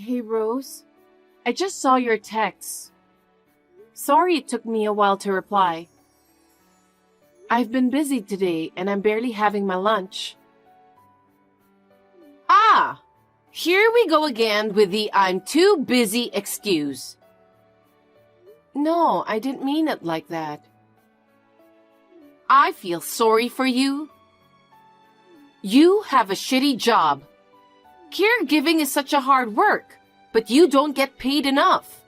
Hey, Rose. I just saw your text. Sorry it took me a while to reply. I've been busy today and I'm barely having my lunch. Ah! Here we go again with the I'm too busy excuse. No, I didn't mean it like that. I feel sorry for you. You have a shitty job. Caregiving is such a hard work, but you don't get paid enough.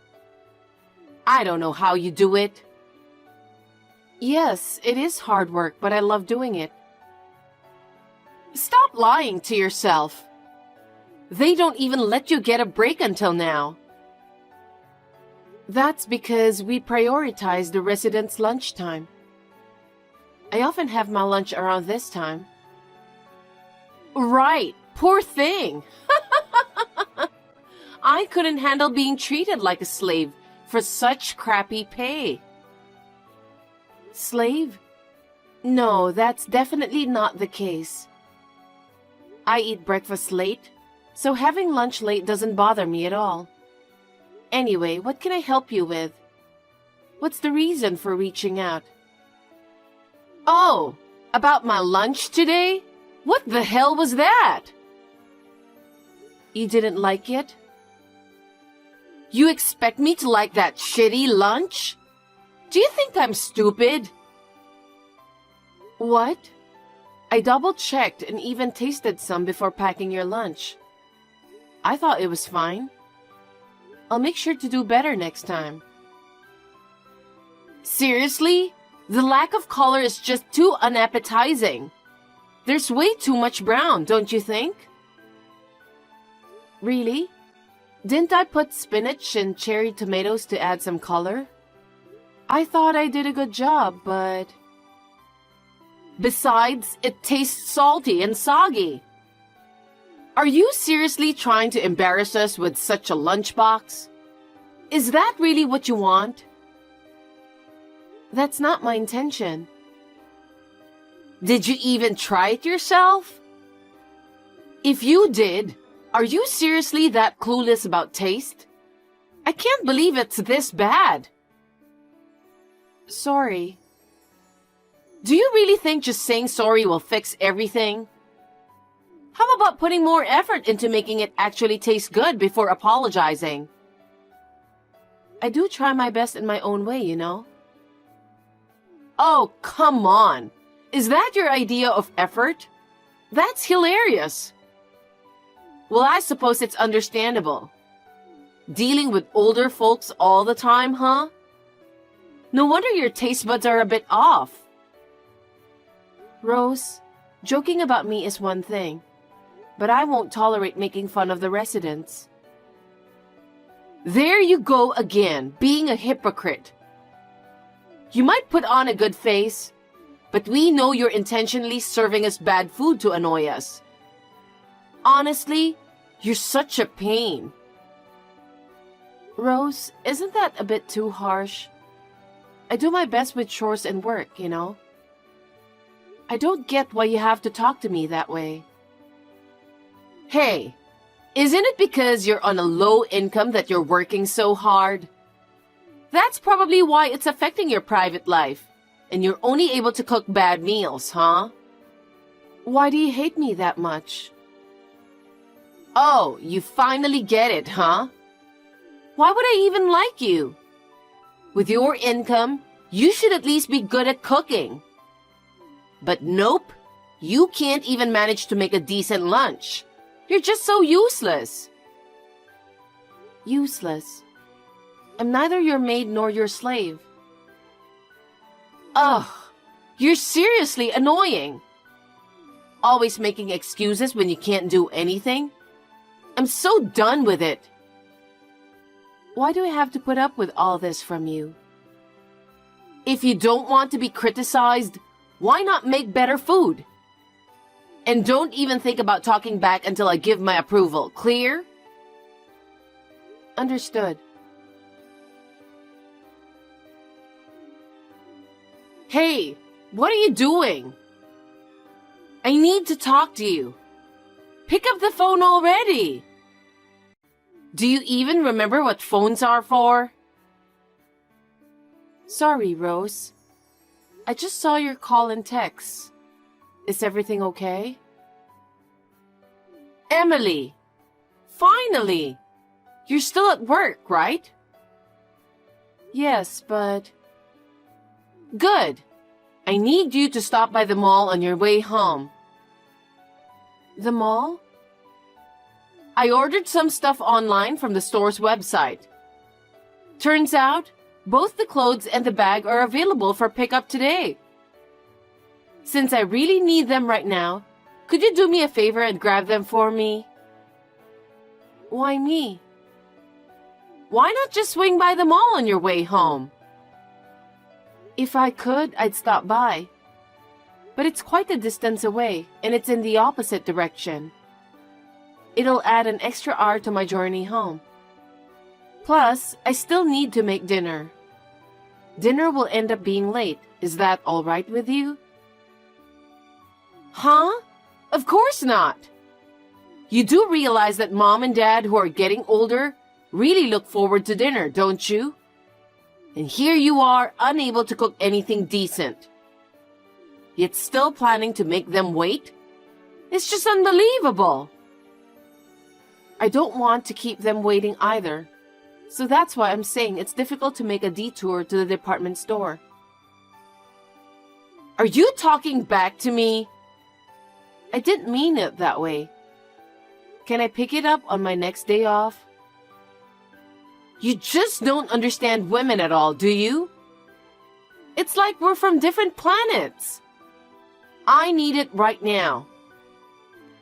I don't know how you do it. Yes, it is hard work, but I love doing it. Stop lying to yourself. They don't even let you get a break until now. That's because we prioritize the residents' lunchtime. I often have my lunch around this time. Right, poor thing. I couldn't handle being treated like a slave for such crappy pay. Slave? No, that's definitely not the case. I eat breakfast late, so having lunch late doesn't bother me at all. Anyway, what can I help you with? What's the reason for reaching out? Oh, about my lunch today? What the hell was that? You didn't like it? You expect me to like that shitty lunch? Do you think I'm stupid? What? I double-checked and even tasted some before packing your lunch. I thought it was fine. I'll make sure to do better next time. Seriously? The lack of color is just too unappetizing. There's way too much brown, don't you think? Really? Didn't I put spinach and cherry tomatoes to add some color? I thought I did a good job, but... Besides, it tastes salty and soggy. Are you seriously trying to embarrass us with such a lunchbox? Is that really what you want? That's not my intention. Did you even try it yourself? If you did, are you seriously that clueless about taste? I can't believe it's this bad. Sorry. Do you really think just saying sorry will fix everything? How about putting more effort into making it actually taste good before apologizing? I do try my best in my own way, you know. Oh, come on. Is that your idea of effort? That's hilarious. Well, I suppose it's understandable. Dealing with older folks all the time, huh? No wonder your taste buds are a bit off. Rose, joking about me is one thing, but I won't tolerate making fun of the residents. There you go again, being a hypocrite. You might put on a good face, but we know you're intentionally serving us bad food to annoy us. Honestly, you're such a pain. Rose, isn't that a bit too harsh? I do my best with chores and work, you know. I don't get why you have to talk to me that way. Hey, isn't it because you're on a low income that you're working so hard? That's probably why it's affecting your private life, and you're only able to cook bad meals, huh? Why do you hate me that much? Oh, you finally get it, huh? Why would I even like you? With your income, you should at least be good at cooking. But nope, you can't even manage to make a decent lunch. You're just so useless. Useless? I'm neither your maid nor your slave. Ugh, you're seriously annoying. Always making excuses when you can't do anything. I'm so done with it. Why do I have to put up with all this from you? If you don't want to be criticized, why not make better food? And don't even think about talking back until I give my approval. Clear? Understood. Hey, what are you doing? I need to talk to you. Pick up the phone already. Do you even remember what phones are for? Sorry, Rose. I just saw your call and text. Is everything okay? Emily! Finally! You're still at work, right? Yes, but... Good. I need you to stop by the mall on your way home. The mall? I ordered some stuff online from the store's website. Turns out, both the clothes and the bag are available for pickup today. Since I really need them right now, could you do me a favor and grab them for me? Why me? Why not just swing by the mall on your way home? If I could, I'd stop by. But it's quite a distance away, and it's in the opposite direction. It'll add an extra hour to my journey home. Plus, I still need to make dinner. Dinner will end up being late. Is that all right with you? Huh? Of course not. You do realize that Mom and Dad, who are getting older, really look forward to dinner, don't you? And here you are, unable to cook anything decent. Yet still planning to make them wait? It's just unbelievable. I don't want to keep them waiting either. So that's why I'm saying it's difficult to make a detour to the department store. Are you talking back to me? I didn't mean it that way. Can I pick it up on my next day off? You just don't understand women at all, do you? It's like we're from different planets. I need it right now.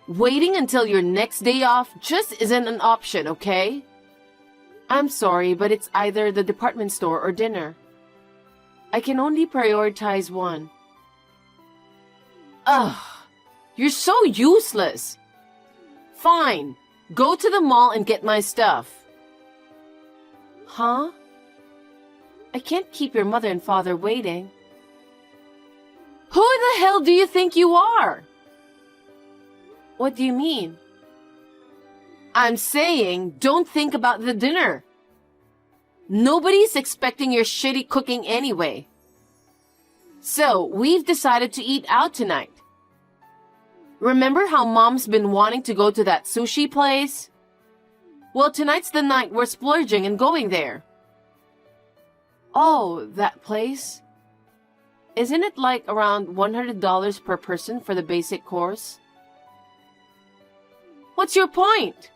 Waiting until your next day off just isn't an option, okay? I'm sorry, but it's either the department store or dinner. I can only prioritize one. Ugh, you're so useless. Fine, go to the mall and get my stuff. Huh? I can't keep your mother and father waiting. Who the hell do you think you are? What do you mean? I'm saying, don't think about the dinner. Nobody's expecting your shitty cooking anyway. So, we've decided to eat out tonight. Remember how Mom's been wanting to go to that sushi place? Well, tonight's the night we're splurging and going there. Oh, that place? Isn't it like around $100 per person for the basic course? What's your point?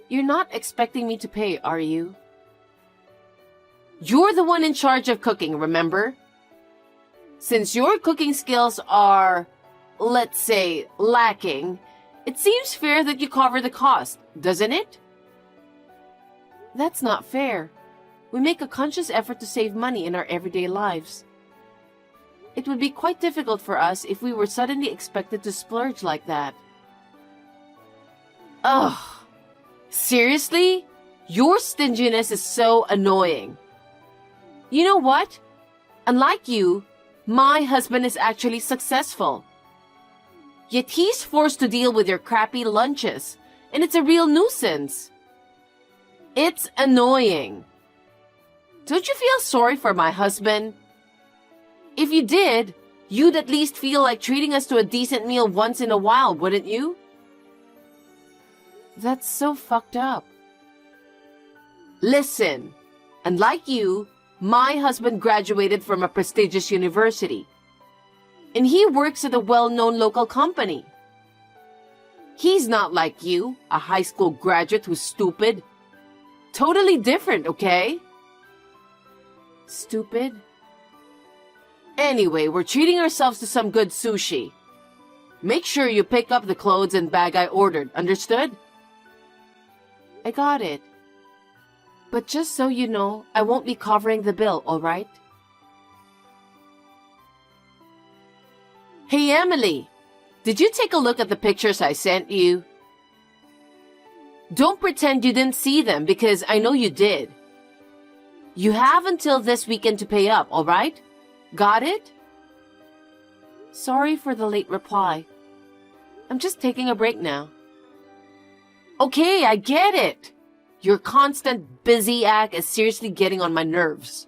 You're not expecting me to pay, are you? You're the one in charge of cooking, remember? Since your cooking skills are, let's say, lacking, it seems fair that you cover the cost, doesn't it? That's not fair. We make a conscious effort to save money in our everyday lives. It would be quite difficult for us if we were suddenly expected to splurge like that. Ugh. Seriously? Your stinginess is so annoying. You know what? Unlike you, my husband is actually successful. Yet he's forced to deal with your crappy lunches, and it's a real nuisance. It's annoying. Don't you feel sorry for my husband? If you did, you'd at least feel like treating us to a decent meal once in a while, wouldn't you? That's so fucked up. Listen, unlike you, my husband graduated from a prestigious university. And he works at a well-known local company. He's not like you, a high school graduate who's stupid. Totally different, okay? Stupid? Anyway, we're treating ourselves to some good sushi. Make sure you pick up the clothes and bag I ordered, understood? I got it. But just so you know, I won't be covering the bill, alright? Hey, Emily, did you take a look at the pictures I sent you? Don't pretend you didn't see them because I know you did. You have until this weekend to pay up, alright? Got it? Sorry for the late reply. I'm just taking a break now. Okay, I get it. Your constant busy act is seriously getting on my nerves.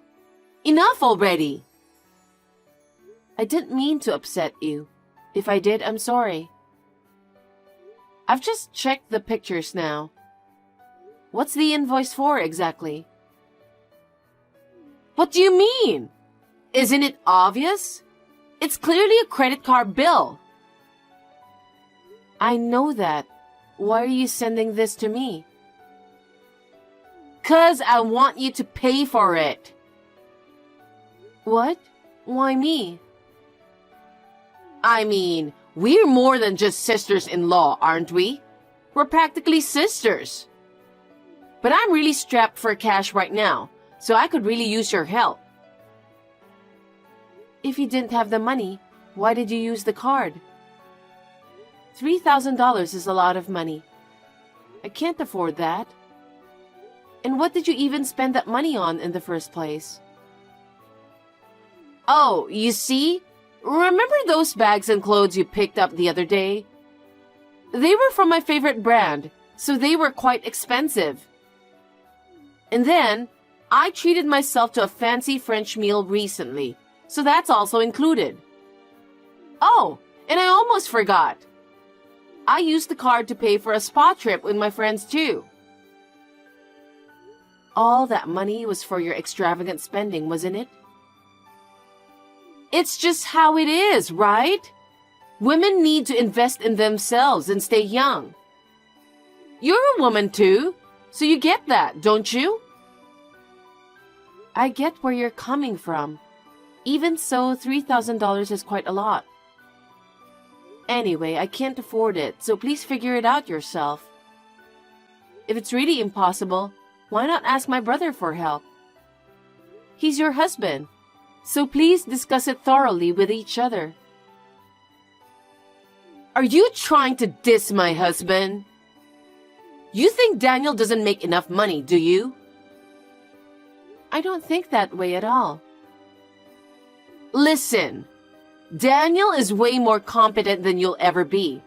Enough already. I didn't mean to upset you. If I did, I'm sorry. I've just checked the pictures now. What's the invoice for exactly? What do you mean? Isn't it obvious? It's clearly a credit card bill. I know that. Why are you sending this to me? 'Cause I want you to pay for it. What? Why me? I mean, we're more than just sisters-in-law, aren't we? We're practically sisters. But I'm really strapped for cash right now, so I could really use your help. If you didn't have the money, why did you use the card? $3,000 is a lot of money. I can't afford that. And what did you even spend that money on in the first place? Oh, you see? Remember those bags and clothes you picked up the other day? They were from my favorite brand, so they were quite expensive. And then, I treated myself to a fancy French meal recently, so that's also included. Oh, and I almost forgot. I used the card to pay for a spa trip with my friends too. All that money was for your extravagant spending, wasn't it? It's just how it is, right? Women need to invest in themselves and stay young. You're a woman too, so you get that, don't you? I get where you're coming from. Even so, $3,000 is quite a lot. Anyway, I can't afford it, so please figure it out yourself. If it's really impossible, why not ask my brother for help? He's your husband, so please discuss it thoroughly with each other. Are you trying to diss my husband? You think Daniel doesn't make enough money, do you? I don't think that way at all. Listen, Daniel is way more competent than you'll ever be.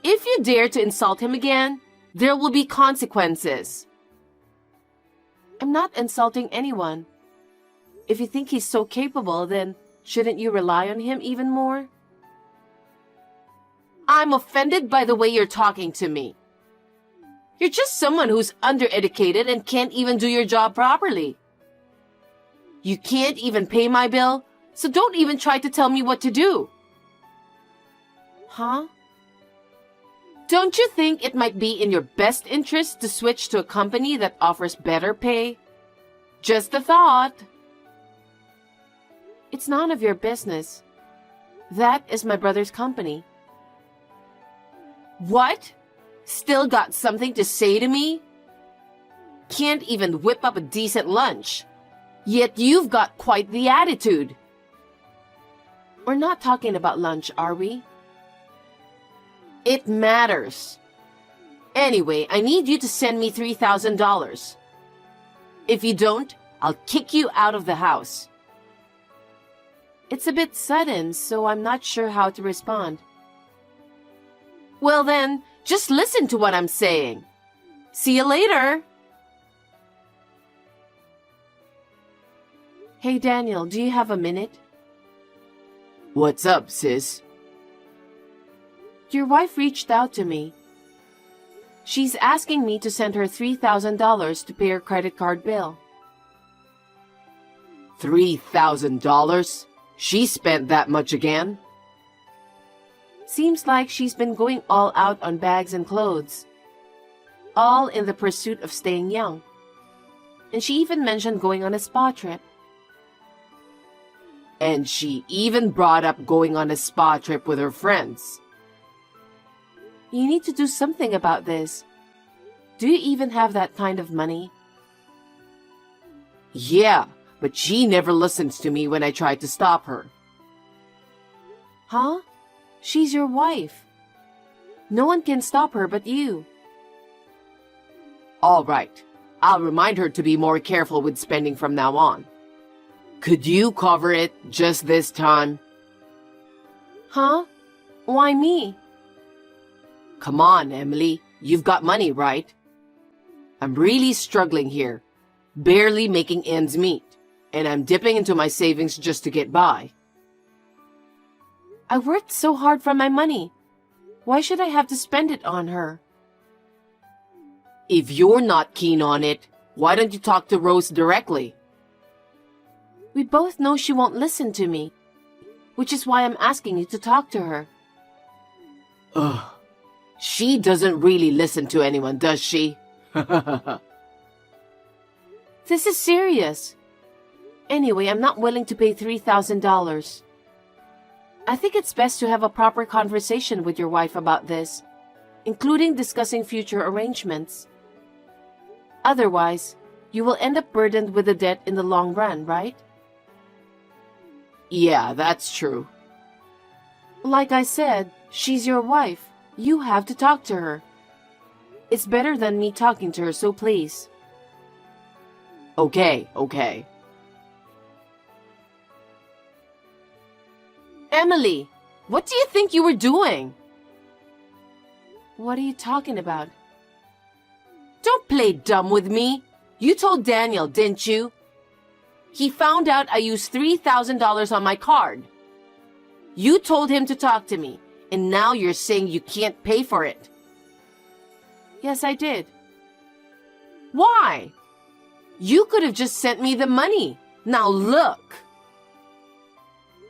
If you dare to insult him again, there will be consequences. I'm not insulting anyone. If you think he's so capable, then shouldn't you rely on him even more? I'm offended by the way you're talking to me. You're just someone who's undereducated and can't even do your job properly. You can't even pay my bill, so don't even try to tell me what to do. Huh? Don't you think it might be in your best interest to switch to a company that offers better pay? Just a thought. It's none of your business. That is my brother's company. What? Still got something to say to me? Can't even whip up a decent lunch. Yet you've got quite the attitude. We're not talking about lunch, are we? It matters. Anyway, I need you to send me $3,000. If you don't, I'll kick you out of the house. It's a bit sudden, so I'm not sure how to respond. Well then, just listen to what I'm saying. See you later. Hey Daniel, do you have a minute? What's up, sis? Your wife reached out to me. She's asking me to send her $3,000 to pay her credit card bill. $3,000? She spent that much again? Seems like she's been going all out on bags and clothes. All in the pursuit of staying young. And she even mentioned going on a spa trip. And she even brought up going on a spa trip with her friends. You need to do something about this. Do you even have that kind of money? Yeah, but she never listens to me when I try to stop her. Huh? She's your wife. No one can stop her but you. All right. I'll remind her to be more careful with spending from now on. Could you cover it just this time? Huh? Why me? Come on, Emily. You've got money, right? I'm really struggling here, barely making ends meet, and I'm dipping into my savings just to get by. I worked so hard for my money. Why should I have to spend it on her? If you're not keen on it, why don't you talk to Rose directly? We both know she won't listen to me, which is why I'm asking you to talk to her. Ugh. She doesn't really listen to anyone, does she? This is serious. Anyway, I'm not willing to pay $3,000. I think it's best to have a proper conversation with your wife about this, including discussing future arrangements. Otherwise, you will end up burdened with the debt in the long run, right? Yeah, that's true. Like I said, she's your wife. You have to talk to her. It's better than me talking to her, so please. Okay. Emily, what do you think you were doing? What are you talking about? Don't play dumb with me. You told Daniel, didn't you? He found out I used $3,000 on my card. You told him to talk to me, and now you're saying you can't pay for it. Yes, I did. Why? You could have just sent me the money. Now look.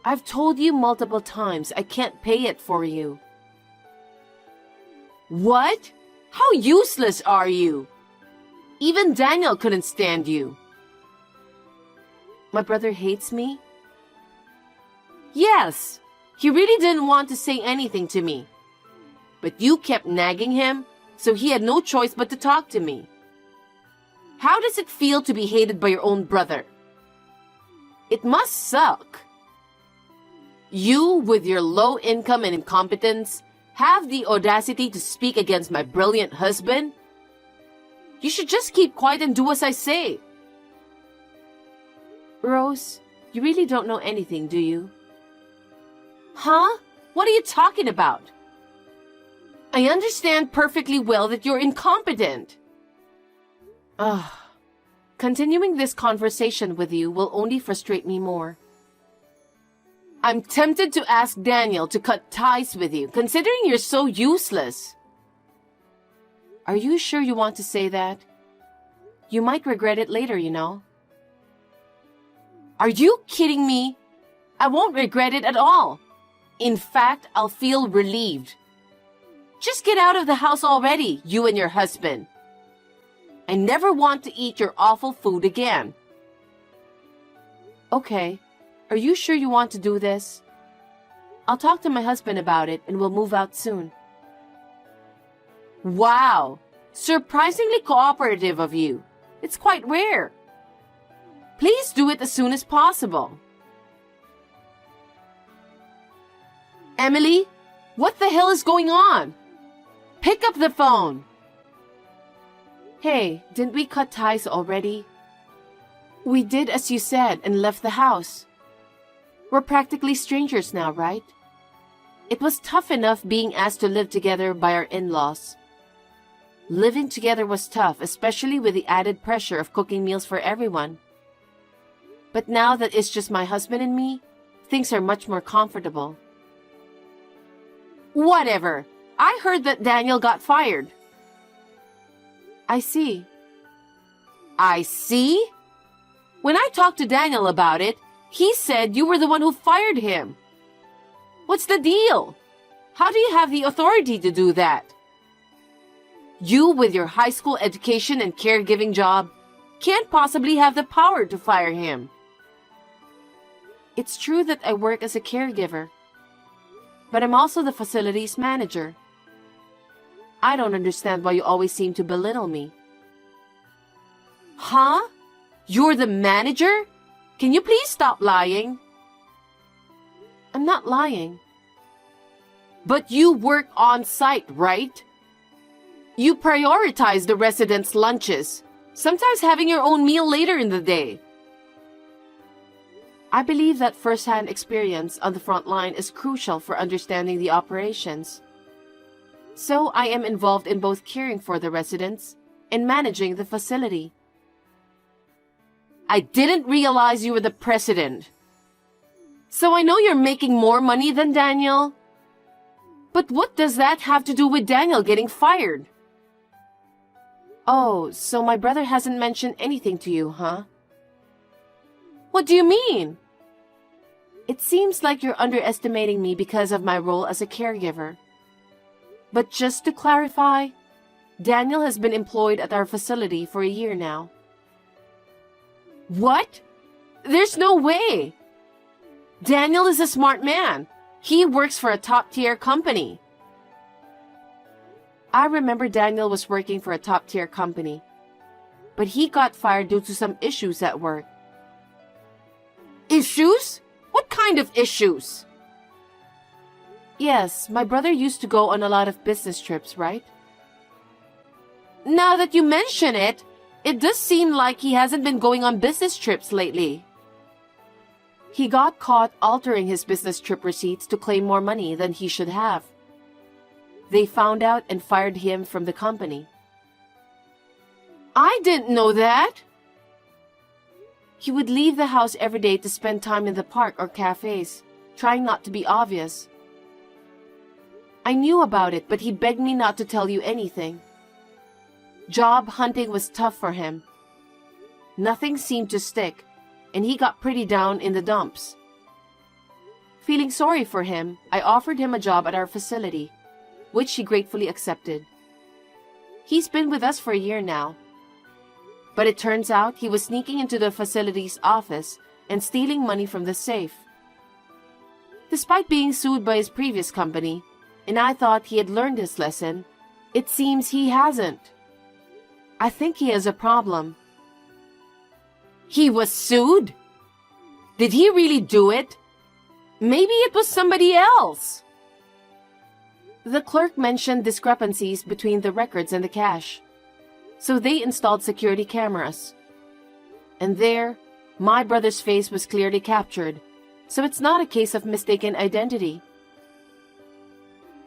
I've told you multiple times I can't pay it for you. What? How useless are you? Even Daniel couldn't stand you. My brother hates me? Yes, he really didn't want to say anything to me. But you kept nagging him, so he had no choice but to talk to me. How does it feel to be hated by your own brother? It must suck. You, with your low income and incompetence, have the audacity to speak against my brilliant husband? You should just keep quiet and do as I say. Rose, you really don't know anything, do you? Huh? What are you talking about? I understand perfectly well that you're incompetent. Continuing this conversation with you will only frustrate me more. I'm tempted to ask Daniel to cut ties with you, considering you're so useless. Are you sure you want to say that? You might regret it later, you know. Are you kidding me? I won't regret it at all. In fact, I'll feel relieved. Just get out of the house already, you and your husband. I never want to eat your awful food again. Okay. Are you sure you want to do this? I'll talk to my husband about it and we'll move out soon. Wow! Surprisingly cooperative of you. It's quite rare. Please do it as soon as possible. Emily, what the hell is going on? Pick up the phone. Hey, didn't we cut ties already? We did as you said and left the house. We're practically strangers now, right? It was tough enough being asked to live together by our in-laws. Living together was tough, especially with the added pressure of cooking meals for everyone. But now that it's just my husband and me, things are much more comfortable. Whatever. I heard that Daniel got fired. I see. I see? When I talked to Daniel about it, he said you were the one who fired him. What's the deal? How do you have the authority to do that? You, with your high school education and caregiving job, can't possibly have the power to fire him. It's true that I work as a caregiver, but I'm also the facilities manager. I don't understand why you always seem to belittle me. Huh? You're the manager? Can you please stop lying? I'm not lying. But you work on site, right? You prioritize the residents' lunches, sometimes having your own meal later in the day. I believe that first-hand experience on the front line is crucial for understanding the operations. So I am involved in both caring for the residents and managing the facility. I didn't realize you were the president. So I know you're making more money than Daniel. But what does that have to do with Daniel getting fired? Oh, so my brother hasn't mentioned anything to you, huh? What do you mean? It seems like you're underestimating me because of my role as a caregiver. But just to clarify, Daniel has been employed at our facility for a year now. What? There's no way! Daniel is a smart man. He works for a top-tier company. I remember Daniel was working for a top-tier company, but he got fired due to some issues at work. Issues? What kind of issues? Yes, my brother used to go on a lot of business trips, right? Now that you mention it, it does seem like he hasn't been going on business trips lately. He got caught altering his business trip receipts to claim more money than he should have. They found out and fired him from the company. I didn't know that. He would leave the house every day to spend time in the park or cafes, trying not to be obvious. I knew about it, but he begged me not to tell you anything. Job hunting was tough for him. Nothing seemed to stick, and he got pretty down in the dumps. Feeling sorry for him, I offered him a job at our facility, which he gratefully accepted. He's been with us for a year now. But it turns out he was sneaking into the facility's office and stealing money from the safe. Despite being sued by his previous company, and I thought he had learned his lesson, it seems he hasn't. I think he has a problem. He was sued? Did he really do it? Maybe it was somebody else. The clerk mentioned discrepancies between the records and the cash, so they installed security cameras. And there, my brother's face was clearly captured, so it's not a case of mistaken identity.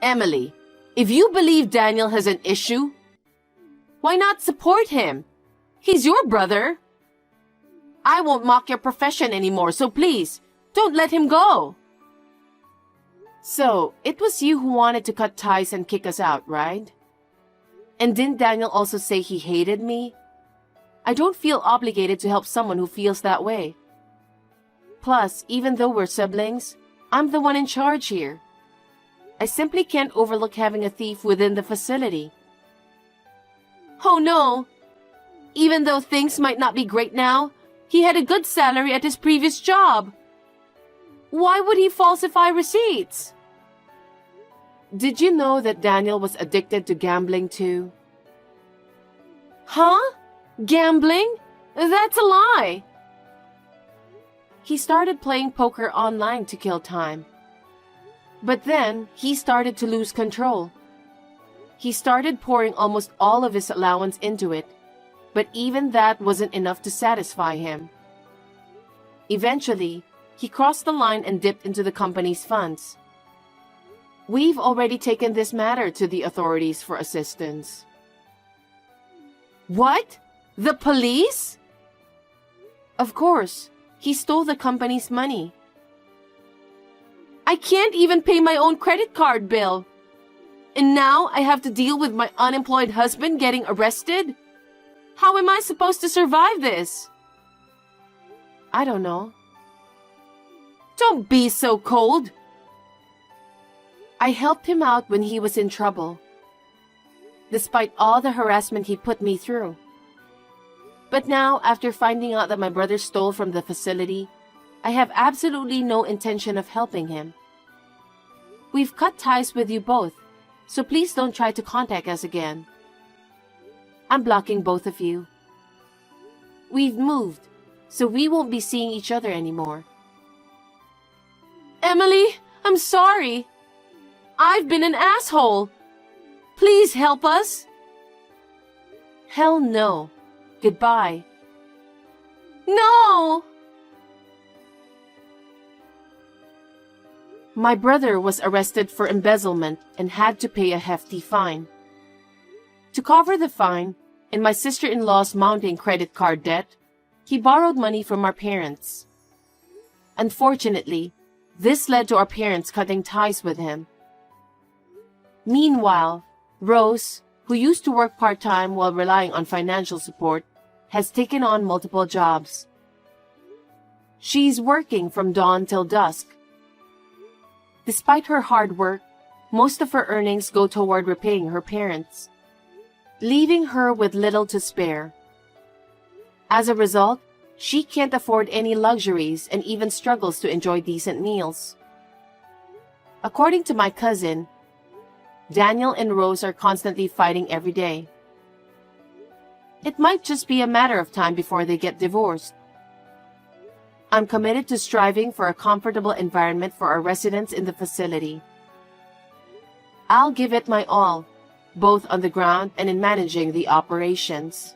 Emily, if you believe Daniel has an issue, why not support him? He's your brother. I won't mock your profession anymore, so please, don't let him go. So, it was you who wanted to cut ties and kick us out, right? And didn't Daniel also say he hated me? I don't feel obligated to help someone who feels that way. Plus, even though we're siblings, I'm the one in charge here. I simply can't overlook having a thief within the facility. Oh no! Even though things might not be great now, he had a good salary at his previous job. Why would he falsify receipts? Did you know that Daniel was addicted to gambling too? Huh? Gambling? That's a lie. He started playing poker online to kill time. But then, he started to lose control. He started pouring almost all of his allowance into it, but even that wasn't enough to satisfy him. Eventually, he crossed the line and dipped into the company's funds. We've already taken this matter to the authorities for assistance. What? The police? Of course, he stole the company's money. I can't even pay my own credit card bill. And now I have to deal with my unemployed husband getting arrested? How am I supposed to survive this? I don't know. Don't be so cold. I helped him out when he was in trouble, despite all the harassment he put me through. But now, after finding out that my brother stole from the facility, I have absolutely no intention of helping him. We've cut ties with you both, so please don't try to contact us again. I'm blocking both of you. We've moved, so we won't be seeing each other anymore. Emily, I'm sorry. I've been an asshole. Please help us. Hell no. Goodbye. No! My brother was arrested for embezzlement and had to pay a hefty fine. To cover the fine and my sister-in-law's mounting credit card debt, he borrowed money from our parents. Unfortunately, this led to our parents cutting ties with him. Meanwhile, Rose, who used to work part-time while relying on financial support, has taken on multiple jobs. She's working from dawn till dusk. Despite her hard work, most of her earnings go toward repaying her parents, leaving her with little to spare. As a result, she can't afford any luxuries and even struggles to enjoy decent meals. According to my cousin, Daniel and Rose are constantly fighting every day. It might just be a matter of time before they get divorced. I'm committed to striving for a comfortable environment for our residents in the facility. I'll give it my all, both on the ground and in managing the operations.